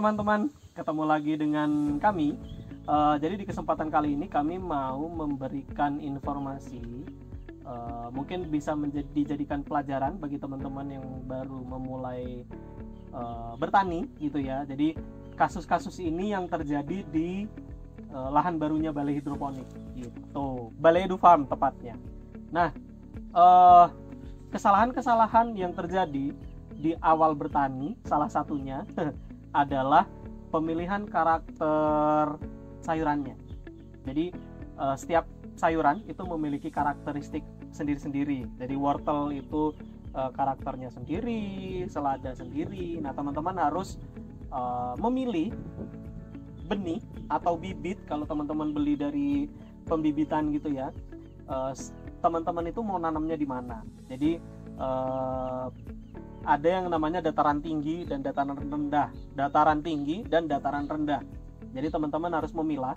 teman-teman, ketemu lagi dengan kami. Jadi di kesempatan kali ini kami mau memberikan informasi, mungkin bisa dijadikan pelajaran bagi teman-teman yang baru memulai bertani gitu ya. Jadi kasus-kasus ini yang terjadi di lahan barunya Balai Hidroponik gitu, Balai Edu Farm tepatnya. Nah, kesalahan-kesalahan yang terjadi di awal bertani salah satunya adalah pemilihan karakter sayurannya. Jadi setiap sayuran itu memiliki karakteristik sendiri-sendiri. Jadi wortel itu karakternya sendiri, selada sendiri. Nah, teman-teman harus memilih benih atau bibit. Kalau teman-teman beli dari pembibitan gitu ya, teman-teman itu mau nanamnya di mana. Jadi ada yang namanya dataran tinggi dan dataran rendah, dataran tinggi dan dataran rendah. Jadi teman-teman harus memilah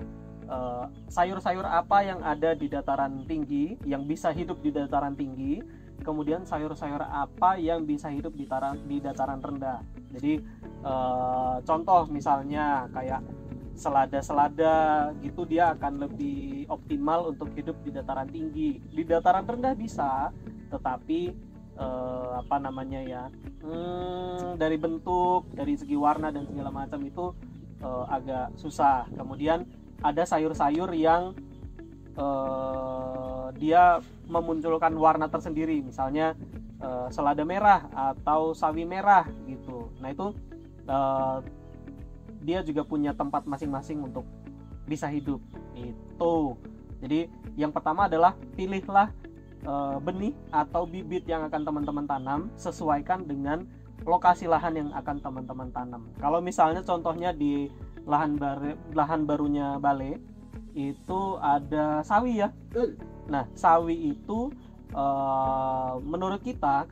sayur-sayur apa yang ada di dataran tinggi yang bisa hidup di dataran tinggi, kemudian sayur-sayur apa yang bisa hidup di dataran rendah. Jadi contoh misalnya kayak selada-selada gitu, dia akan lebih optimal untuk hidup di dataran tinggi. Di dataran rendah bisa, tetapi dari bentuk, dari segi warna dan segala macam itu agak susah. Kemudian ada sayur-sayur yang dia memunculkan warna tersendiri, misalnya selada merah atau sawi merah gitu. Nah itu dia juga punya tempat masing-masing untuk bisa hidup itu. Jadi yang pertama adalah pilihlah benih atau bibit yang akan teman-teman tanam, sesuaikan dengan lokasi lahan yang akan teman-teman tanam. Kalau misalnya contohnya di lahan barunya Balai itu ada sawi ya. Nah, sawi itu menurut kita,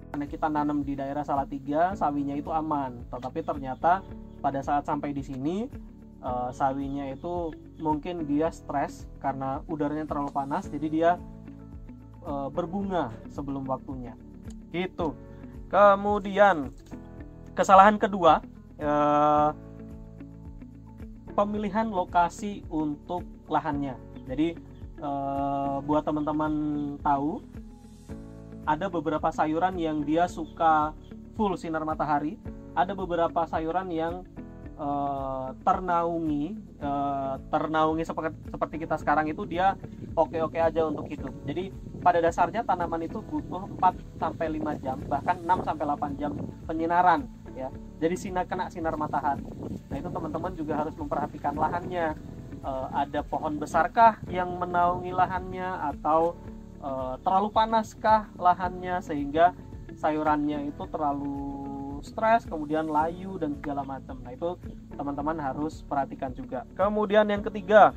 karena kita nanam di daerah Salatiga, sawinya itu aman. Tetapi ternyata pada saat sampai di sini, sawinya itu mungkin dia stres karena udaranya terlalu panas, jadi dia berbunga sebelum waktunya gitu. Kemudian kesalahan kedua, pemilihan lokasi untuk lahannya. Jadi buat teman-teman tahu, ada beberapa sayuran yang dia suka full sinar matahari, ada beberapa sayuran yang ternaungi seperti kita sekarang itu dia oke-oke aja untuk hidup. Jadi pada dasarnya tanaman itu butuh 4-5 jam, bahkan 6-8 jam penyinaran ya. Jadi kena sinar matahari. Nah, itu teman-teman juga harus memperhatikan lahannya. Ada pohon besarkah yang menaungi lahannya, atau terlalu panaskah lahannya sehingga sayurannya itu terlalu stres, kemudian layu dan segala macam. Nah, itu teman-teman harus perhatikan juga. Kemudian yang ketiga,